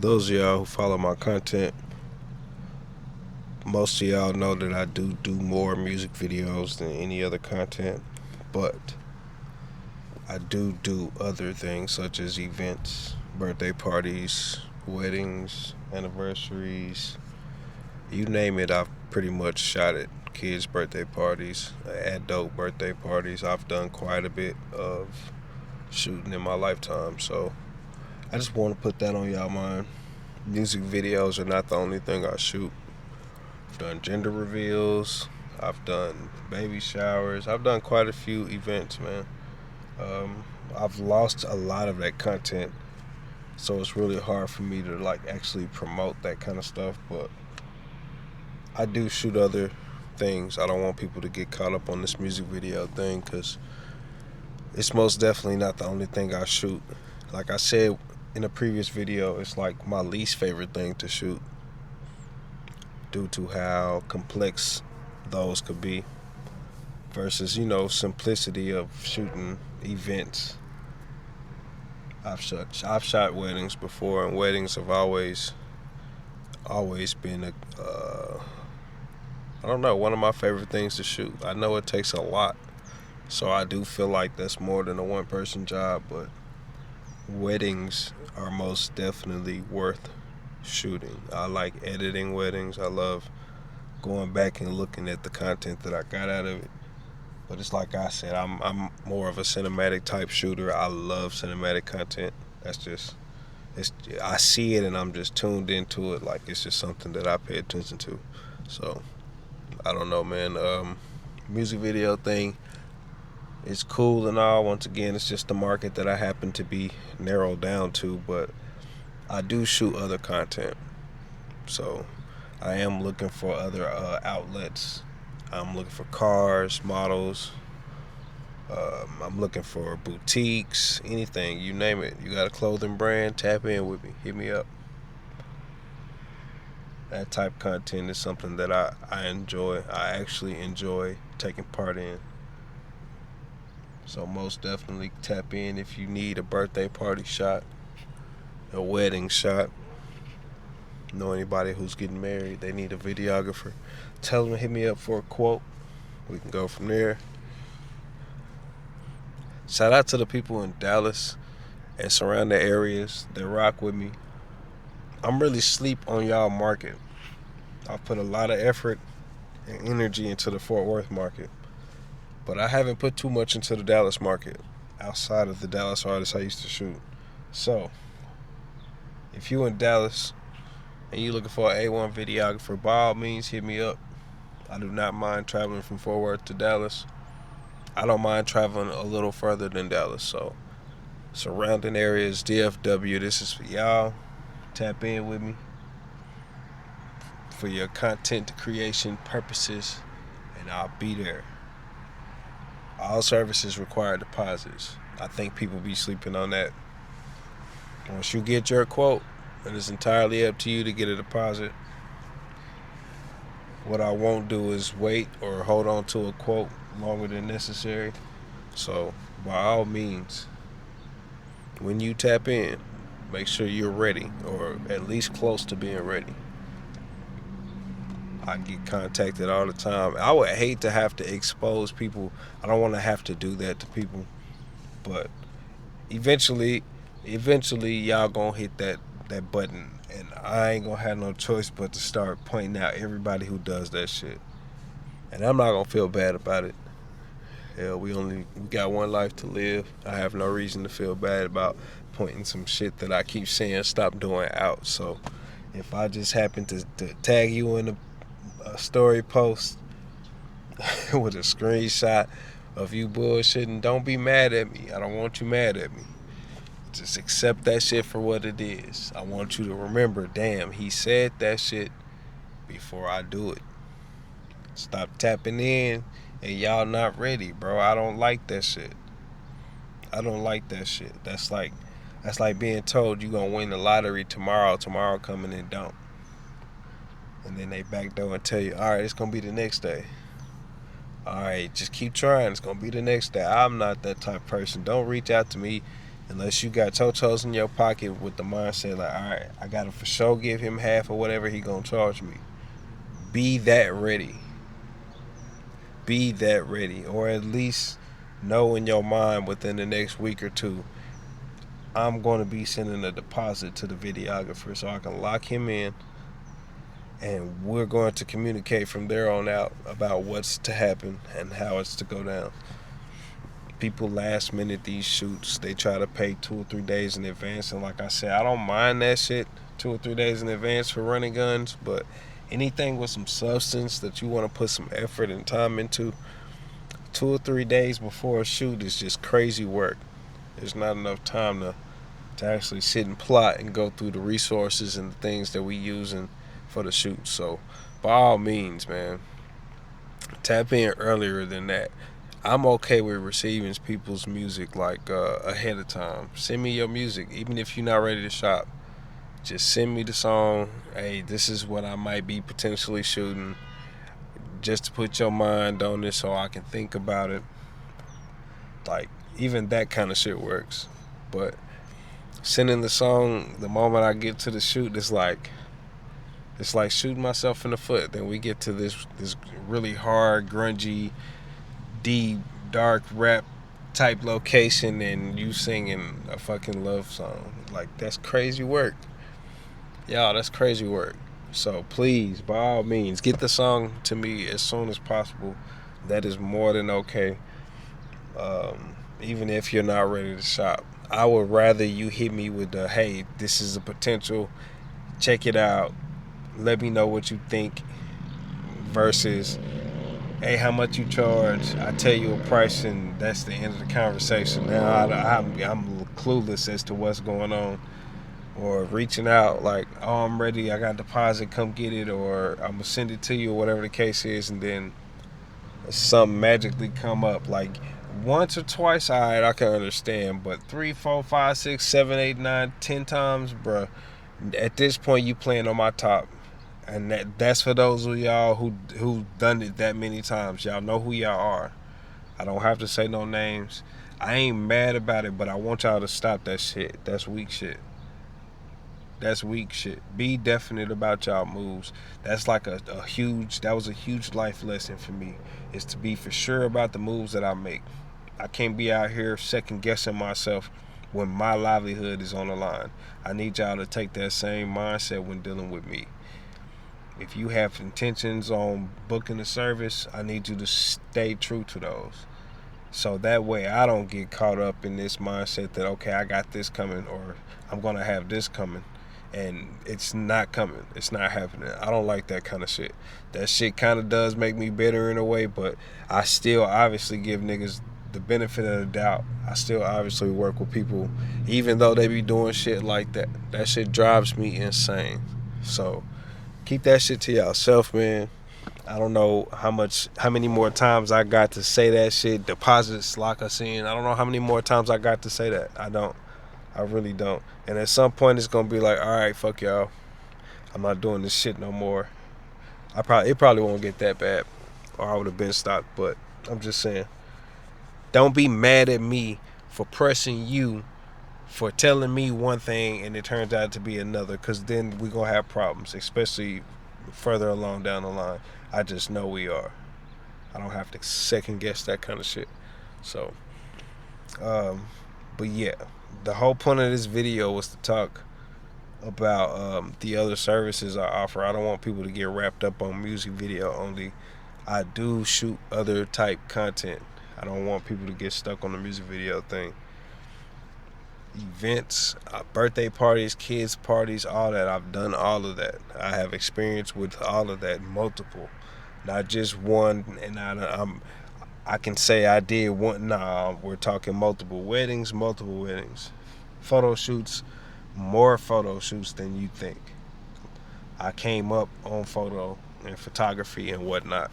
those of y'all who follow my content, most of y'all know that I do more music videos than any other content, but I do other things such as events, birthday parties, weddings, anniversaries, you name it. I've pretty much shot it. Kids' birthday parties, adult birthday parties. I've done quite a bit of shooting in my lifetime, so I just want to put that on y'all mind. Music videos are not the only thing I shoot. I've done gender reveals, I've done baby showers, I've done quite a few events, man. I've lost a lot of that content, so it's really hard for me to like actually promote that kind of stuff, but I do shoot other things. I don't want people to get caught up on this music video thing because it's most definitely not the only thing I shoot. Like I said in a previous video, it's like my least favorite thing to shoot due to how complex those could be versus, simplicity of shooting events. I've shot weddings before, and weddings have always been one of my favorite things to shoot. I know it takes a lot, so I do feel like that's more than a one-person job, but weddings are most definitely worth shooting. I like editing weddings. I love going back and looking at the content that I got out of it. But it's like I said, I'm more of a cinematic type shooter. I love cinematic content. I see it and I'm just tuned into it. Like it's just something that I pay attention to. So I don't know, man. Music video thing is cool and all. Once again, it's just the market that I happen to be narrowed down to, but I do shoot other content. So I am looking for other outlets. I'm looking for cars, models. I'm looking for boutiques, anything, you name it. You got a clothing brand, tap in with me, hit me up. That type of content is something that I enjoy. I actually enjoy taking part in. So most definitely tap in if you need a birthday party shot, a wedding shot. Know anybody who's getting married, they need a videographer, tell them to hit me up for a quote. We can go from there. Shout out to the people in Dallas and surrounding areas that rock with me. I'm really sleep on y'all market. I put a lot of effort and energy into the Fort Worth market, but I haven't put too much into the Dallas market outside of the Dallas artists I used to shoot. So if you in Dallas and you looking for an A1 videographer, by all means hit me up. I do not mind traveling from Fort Worth to Dallas. I don't mind traveling a little further than Dallas. So surrounding areas, DFW, this is for y'all. Tap in with me for your content creation purposes, and I'll be there. All services require deposits. I think people be sleeping on that. Once you get your quote, it is entirely up to you to get a deposit. What I won't do is wait or hold on to a quote longer than necessary. So by all means, when you tap in, make sure you're ready, or at least close to being ready. I get contacted all the time. I would hate to have to expose people. I don't want to have to do that to people, but eventually y'all gonna hit that button, and I ain't gonna have no choice but to start pointing out everybody who does that shit, and I'm not gonna feel bad about it. Hell, we got one life to live. I have no reason to feel bad about pointing some shit that I keep saying stop doing out. So if I just happen to tag you in a story post with a screenshot of you bullshitting, don't be mad at me. I don't want you mad at me. Just accept that shit for what it is. I want you to remember, damn, he said that shit before I do it. Stop tapping in and y'all not ready, bro. I don't like that shit. I don't like that shit. That's like being told you gonna win the lottery tomorrow coming and don't. And then they backdoor and tell you, all right, it's gonna be the next day. All right, just keep trying. It's gonna be the next day. I'm not that type of person. Don't reach out to me unless you got totos in your pocket with the mindset like, all right, I gotta for sure give him half or whatever he gonna charge me. Be that ready. Be that ready, or at least know in your mind within the next week or two, I'm going to be sending a deposit to the videographer so I can lock him in, and we're going to communicate from there on out about what's to happen and how it's to go down. People last minute these shoots, they try to pay 2 or 3 days in advance, and like I said, I don't mind that shit 2 or 3 days in advance for running guns, but anything with some substance that you want to put some effort and time into, 2 or 3 days before a shoot is just crazy work. There's not enough time to actually sit and plot and go through the resources and the things that we using for the shoot. So by all means, man, tap in earlier than that. I'm okay with receiving people's music like ahead of time. Send me your music, even if you're not ready to shop. Just send me the song. Hey, this is what I might be potentially shooting, just to put your mind on it so I can think about it. Like, even that kind of shit works. But sending the song the moment I get to the shoot, it's like shooting myself in the foot. Then we get to this really hard, grungy, deep, dark rap type location, and you singing a fucking love song. Like, that's crazy work. Y'all, that's crazy work. So please, by all means, get the song to me as soon as possible. That is more than okay. Even if you're not ready to shop, I would rather you hit me with the, hey, this is a potential, check it out, let me know what you think, versus, hey, how much you charge? I tell you a price, and that's the end of the conversation. Now I'm clueless as to what's going on. Or reaching out like, oh, I'm ready, I got a deposit, come get it, or I'm gonna send it to you, or whatever the case is, and then something magically come up. Like, once or twice, alright, I can understand, but 3, 4, 5, 6, 7, 8, 9, 10 times, bruh, at this point you playing on my top. And that's for those of y'all who done it that many times. Y'all know who y'all are. I don't have to say no names. I ain't mad about it, but I want y'all to stop that shit. That's weak shit. That's weak shit. Be definite about y'all moves. That's like that was a huge life lesson for me, is to be for sure about the moves that I make. I can't be out here second guessing myself when my livelihood is on the line. I need y'all to take that same mindset when dealing with me. If you have intentions on booking a service, I need you to stay true to those. So that way I don't get caught up in this mindset that, okay, I got this coming, or I'm going to have this coming, and it's not coming. It's not happening. I don't like that kind of shit. That shit kind of does make me bitter in a way, but I still obviously give niggas the benefit of the doubt. I still obviously work with people, even though they be doing shit like that. That shit drives me insane. So keep that shit to yourself, man. I don't know how many more times I got to say that shit. Deposits, lock us in. I don't know how many more times I got to say that. I really don't. And at some point it's gonna be like, all right, fuck y'all, I'm not doing this shit no more. It probably won't get that bad, or I would have been stopped. But I'm just saying, don't be mad at me for pressing you, for telling me one thing and it turns out to be another, because then we're gonna have problems, especially further along down the line. I just know we are. I don't have to second guess that kind of shit. So but yeah, the whole point of this video was to talk about the other services I offer. I don't want people to get wrapped up on music video only. I do shoot other type content. I don't want people to get stuck on the music video thing. Events, birthday parties, kids parties, all that. I've done all of that. I have experience with all of that, multiple, not just one. And I can say I did one. Nah, we're talking multiple weddings, photo shoots, more photo shoots than you think. I came up on photo and photography and whatnot.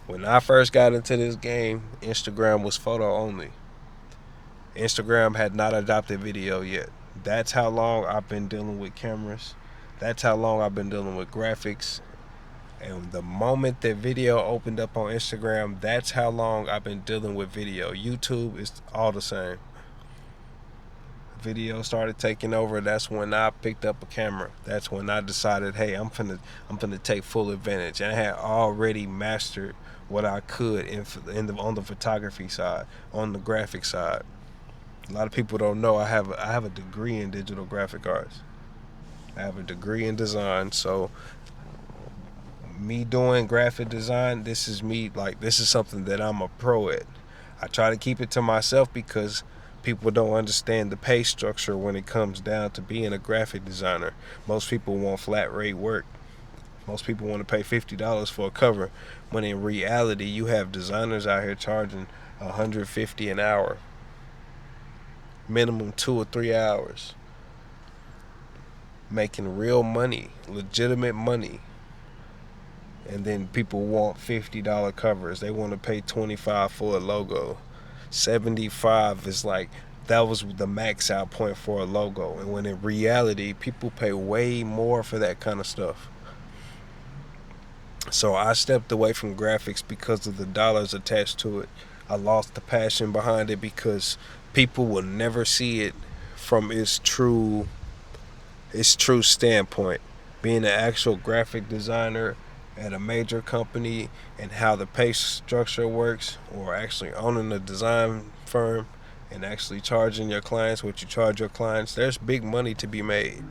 When I first got into this game, Instagram was photo only. Instagram had not adopted video yet. That's how long I've been dealing with cameras. That's how long I've been dealing with graphics. And the moment that video opened up on Instagram, that's how long I've been dealing with video. YouTube is all the same. video started taking over, that's when I picked up a camera. That's when I decided, hey, I'm finna take full advantage. And I had already mastered what I could on the photography side, on the graphic side. A lot of people don't know I have a degree in digital graphic arts. I have a degree in design, so me doing graphic design, this is something that I'm a pro at. I try to keep it to myself because people don't understand the pay structure when it comes down to being a graphic designer. Most people want flat rate work. Most people want to pay $50 for a cover, when in reality you have designers out here charging $150 an hour, minimum 2 or 3 hours, making real money, legitimate money. And then people want $50 covers. They want to pay $25 for a logo. $75 is like, that was the max out point for a logo. And when in reality, people pay way more for that kind of stuff. So I stepped away from graphics because of the dollars attached to it. I lost the passion behind it because people will never see it from its true standpoint. Being an actual graphic designer at a major company and how the pay structure works, or actually owning a design firm and actually charging your clients what you charge your clients, there's big money to be made,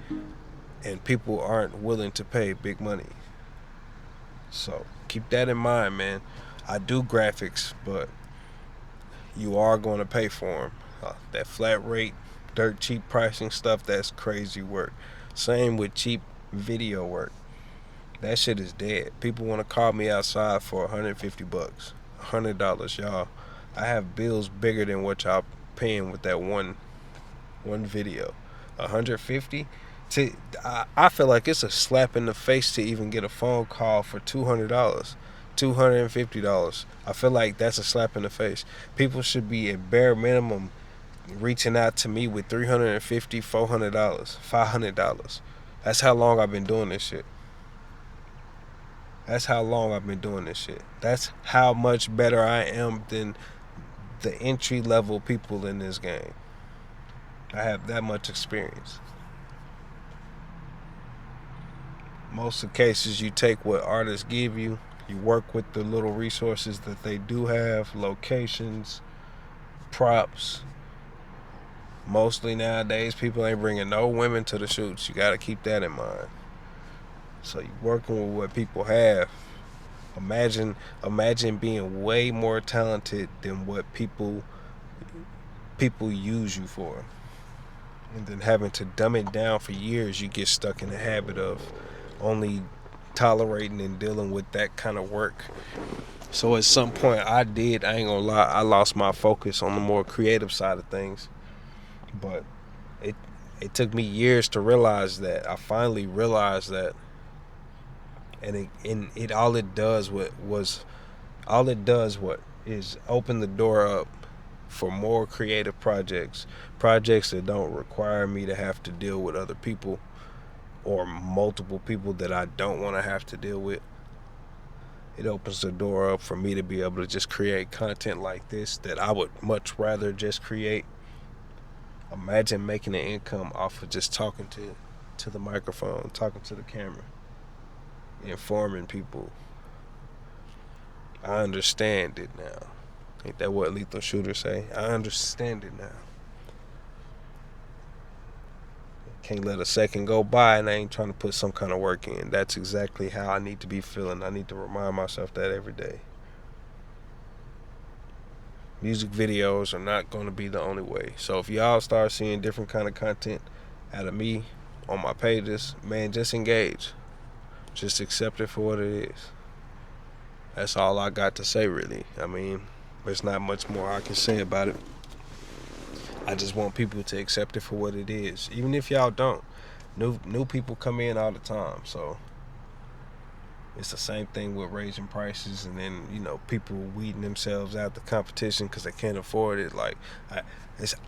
and people aren't willing to pay big money. So keep that in mind, man. I do graphics, but you are going to pay for them. That flat rate, dirt cheap pricing stuff, that's crazy work. Same with cheap video work. That shit is dead. People want to call me outside for $150, $100, y'all. I have bills bigger than what y'all paying with that one video. $150. I feel like it's a slap in the face to even get a phone call for $200, $250. I feel like that's a slap in the face. People should be at bare minimum reaching out to me with $350, $400, $500. That's how long I've been doing this shit. That's how long I've been doing this shit. That's how much better I am than the entry level people in this game. I have that much experience. Most of the cases, you take what artists give you, you work with the little resources that they do have, locations, props. Mostly nowadays, people ain't bringing no women to the shoots. You got to keep that in mind. So you're working with what people have. Imagine being way more talented than what people use you for, and then having to dumb it down for years. You get stuck in the habit of only tolerating and dealing with that kind of work. So at some point, I ain't gonna lie, I lost my focus on the more creative side of things. But it took me years to realize that. I finally realized that. And all it does is open the door up for more creative projects that don't require me to have to deal with other people or multiple people that I don't want to have to deal with. It opens the door up for me to be able to just create content like this that I would much rather just create. Imagine making an income off of just talking to the microphone, talking to the camera, informing people. I understand it now. Ain't that what Lethal Shooter say? I understand it now. Can't let a second go by and I ain't trying to put some kind of work in. That's exactly how I need to be feeling. I need to remind myself that every day. Music videos are not going to be the only way. So if y'all start seeing different kind of content out of me on my pages, man, just engage. Just accept it for what it is. That's all I got to say, really. I mean, there's not much more I can say about it. I just want people to accept it for what it is. Even if y'all don't. New people come in all the time. So it's the same thing with raising prices, and then, people weeding themselves out the competition because they can't afford it. Like, I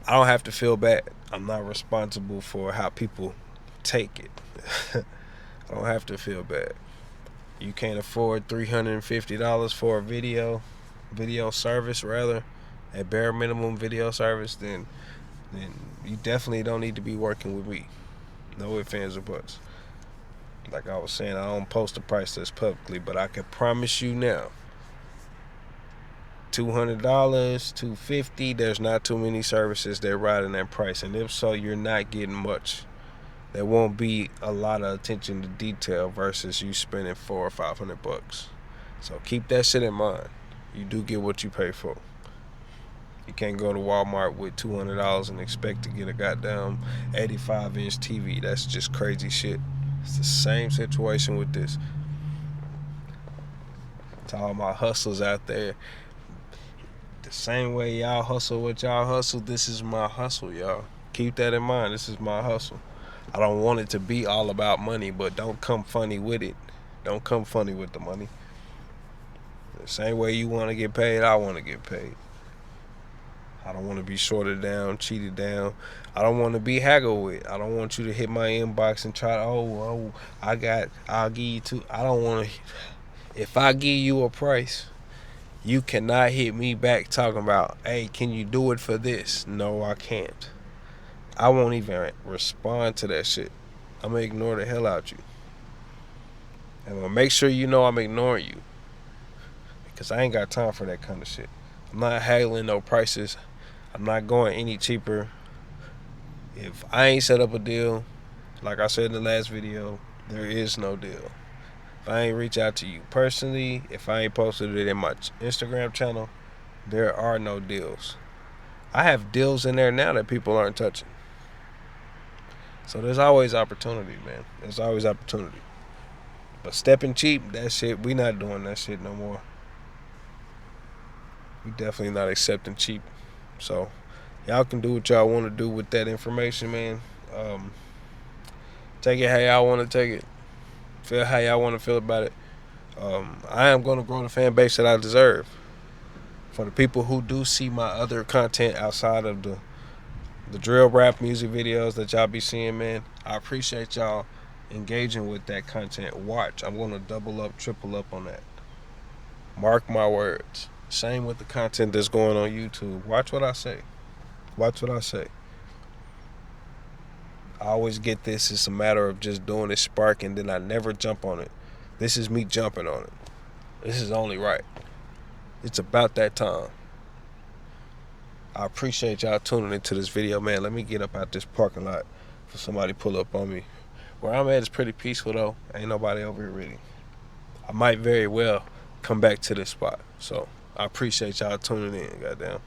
don't have to feel bad. I'm not responsible for how people take it. I don't have to feel bad. You can't afford $350 for a video service, rather, at bare minimum video service, then then you definitely don't need to be working with me. No ifs, ands, or buts. Like I was saying, I don't post the price list publicly, but I can promise you now, $200, $250. There's not too many services that ride in that price, and if so, you're not getting much. There won't be a lot of attention to detail versus you spending $400 or $500. So keep that shit in mind. You do get what you pay for. You can't go to Walmart with $200 and expect to get a goddamn 85-inch TV. That's just crazy shit. It's the same situation with this. To all my hustlers out there, the same way y'all hustle what y'all hustle, this is my hustle, y'all. Keep that in mind. This is my hustle. I don't want it to be all about money, but don't come funny with it. Don't come funny with the money. The same way you want to get paid, I want to get paid. I don't want to be shorted down, cheated down. I don't want to be haggled with. I don't want you to hit my inbox and try to, I'll give you two. I don't want to. If I give you a price, you cannot hit me back talking about, hey, can you do it for this? No, I can't. I won't even respond to that shit. I'm going to ignore the hell out you. I'm going to make sure you know I'm ignoring you. Because I ain't got time for that kind of shit. I'm not haggling no prices. I'm not going any cheaper. If I ain't set up a deal, like I said in the last video, there is no deal. If I ain't reach out to you personally, if I ain't posted it in my Instagram channel, there are no deals. I have deals in there now that people aren't touching. So there's always opportunity, man. There's always opportunity. But stepping cheap, that shit, we not doing that shit no more. We definitely not accepting cheap. So y'all can do what y'all want to do with that information, man. Take it how y'all want to take it. Feel how y'all want to feel about it. I am going to grow the fan base that I deserve. For the people who do see my other content outside of the drill rap music videos that y'all be seeing, man, I appreciate y'all engaging with that content. Watch, I'm going to double up, triple up on that. Mark my words. Same with the content that's going on YouTube. Watch what I say. Watch what I say. I always get this. It's a matter of just doing this spark and then I never jump on it. This is me jumping on it. This is only right. It's about that time. I appreciate y'all tuning into this video, man. Let me get up out this parking lot for somebody pull up on me. Where I'm at is pretty peaceful, though. Ain't nobody over here really. I might very well come back to this spot. So I appreciate y'all tuning in, goddamn.